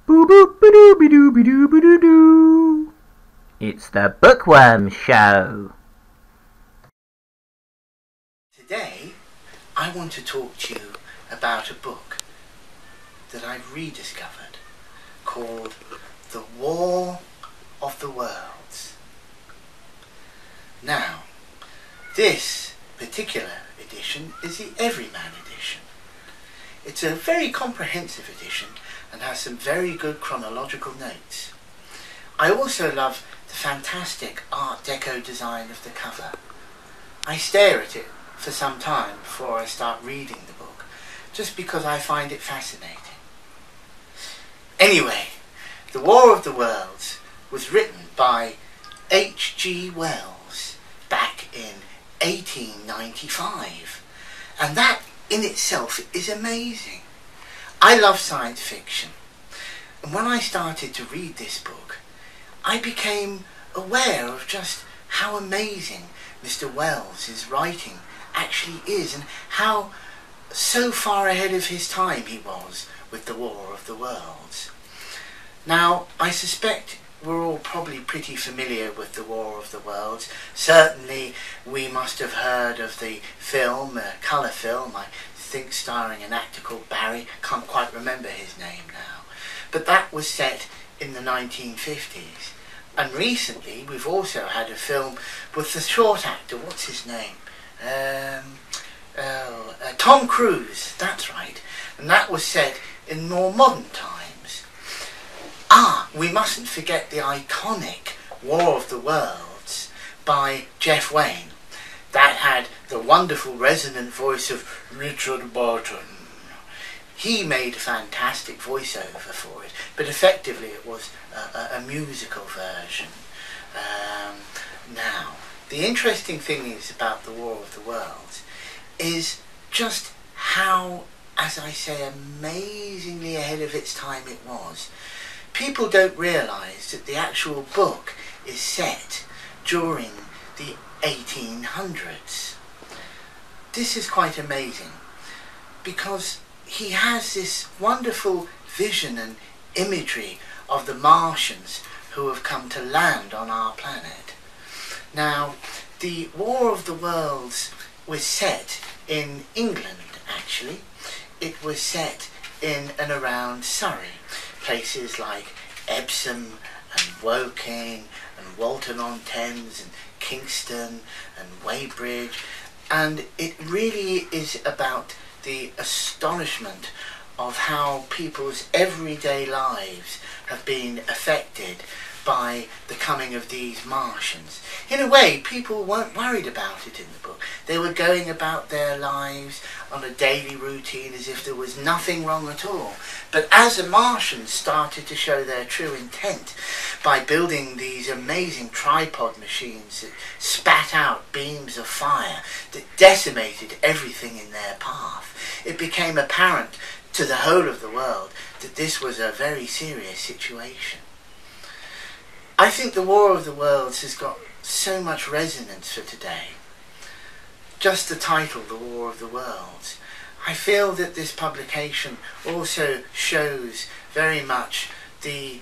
Boo boop ba doo be doo be doo be doo doo. It's the Bookworm Show. Today, I want to talk to you about a book that I've rediscovered called The War of the Worlds. Now, this particular edition is the Everyman edition. It's a very comprehensive edition and has some very good chronological notes. I also love the fantastic Art Deco design of the cover. I stare at it for some time before I start reading the book, just because I find it fascinating. Anyway, The War of the Worlds was written by H.G. Wells back in 1895, and that in itself is amazing. I love science fiction, and when I started to read this book, I became aware of just how amazing Mr. Wells' writing actually is, and how so far ahead of his time he was with The War of the Worlds. Now, I suspect we're all probably pretty familiar with The War of the Worlds. Certainly we must have heard of the film, a colour film, I think starring an actor called Barry, can't quite remember his name now, but that was set in the 1950s. And recently we've also had a film with the short actor, what's his name? Tom Cruise, that's right, and that was set in more modern times. We mustn't forget the iconic War of the Worlds by Jeff Wayne. That had the wonderful resonant voice of Richard Burton. He made a fantastic voiceover for it, but effectively it was a musical version. Now, the interesting thing is about The War of the Worlds is just how, as I say, amazingly ahead of its time it was. People don't realise that the actual book is set during the 1800s. This is quite amazing because he has this wonderful vision and imagery of the Martians who have come to land on our planet. Now, the War of the Worlds was set in England, actually. It was set in and around Surrey, places like Epsom and Woking and Walton-on-Thames and Kingston and Weybridge, and it really is about the astonishment of how people's everyday lives have been affected by the coming of these Martians. In a way, people weren't worried about it in the book. They were going about their lives on a daily routine as if there was nothing wrong at all. But as the Martians started to show their true intent by building these amazing tripod machines that spat out beams of fire that decimated everything in their path, it became apparent to the whole of the world that this was a very serious situation. I think The War of the Worlds has got so much resonance for today. Just the title, The War of the Worlds. I feel that this publication also shows very much the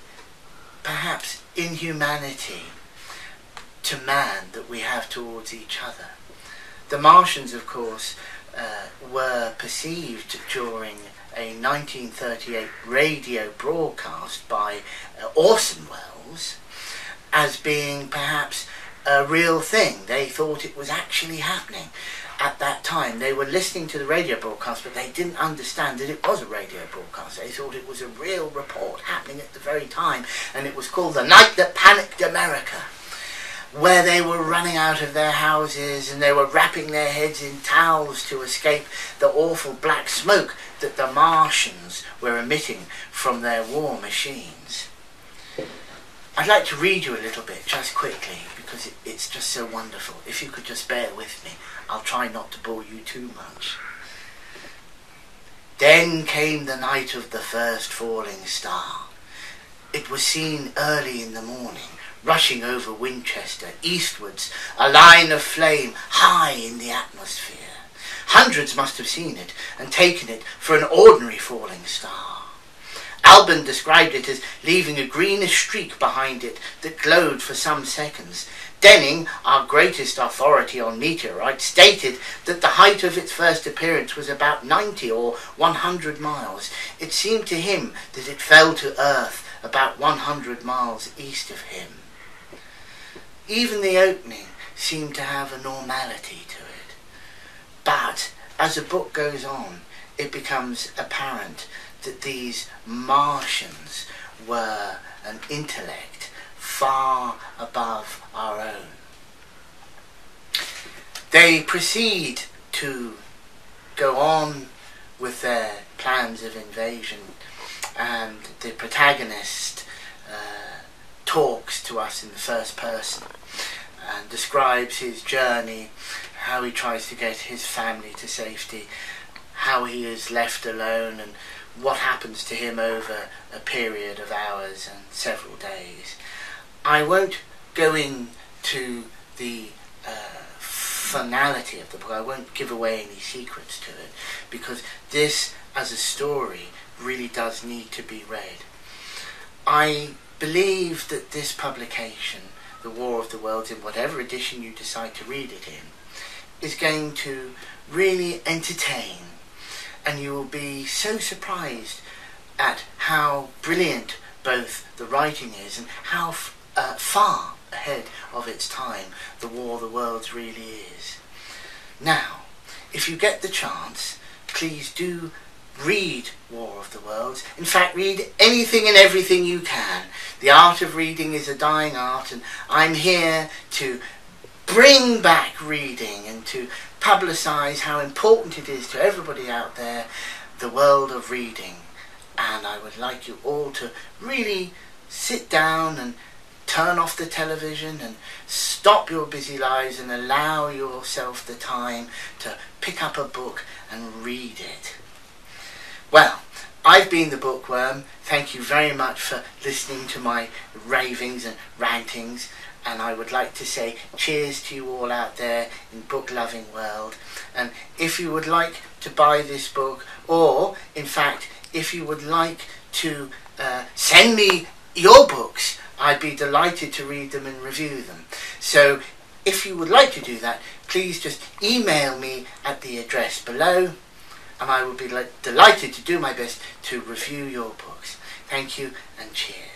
perhaps inhumanity to man that we have towards each other. The Martians, of course, were perceived during a 1938 radio broadcast by Orson Welles as being perhaps a real thing. They thought it was actually happening at that time. They were listening to the radio broadcast, but they didn't understand that it was a radio broadcast. They thought it was a real report happening at the very time, and it was called The Night That Panicked America, where they were running out of their houses and they were wrapping their heads in towels to escape the awful black smoke that the Martians were emitting from their war machines. I'd like to read you a little bit, just quickly, because it's just so wonderful. If you could just bear with me, I'll try not to bore you too much. Then came the night of the first falling star. It was seen early in the morning, rushing over Winchester, eastwards, a line of flame high in the atmosphere. Hundreds must have seen it and taken it for an ordinary falling star. Alban described it as leaving a greenish streak behind it that glowed for some seconds. Denning, our greatest authority on meteorites, stated that the height of its first appearance was about 90 or 100 miles. It seemed to him that it fell to Earth about 100 miles east of him. Even the opening seemed to have a normality to it. But as the book goes on, it becomes apparent that these Martians were an intellect far above our own. They proceed to go on with their plans of invasion, and the protagonist talks to us in the first person and describes his journey, how he tries to get his family to safety, how he is left alone, and what happens to him over a period of hours and several days. I won't go into the finality of the book. I won't give away any secrets to it, because this as a story really does need to be read. I believe that this publication, The War of the Worlds, in whatever edition you decide to read it in, is going to really entertain, and you will be so surprised at how brilliant both the writing is and how far ahead of its time The War of the Worlds really is. Now, if you get the chance, please do read War of the Worlds. In fact, read anything and everything you can. The art of reading is a dying art, and I'm here to bring back reading and to publicise how important it is to everybody out there, the world of reading. And I would like you all to really sit down and turn off the television and stop your busy lives and allow yourself the time to pick up a book and read it. Well, I've been the Bookworm. Thank you very much for listening to my ravings and rantings, and I would like to say cheers to you all out there in book-loving world. And if you would like to buy this book, or in fact if you would like to send me your books, I'd be delighted to read them and review them. So if you would like to do that, please just email me at the address below, and I will be delighted to do my best to review your books. Thank you and cheers.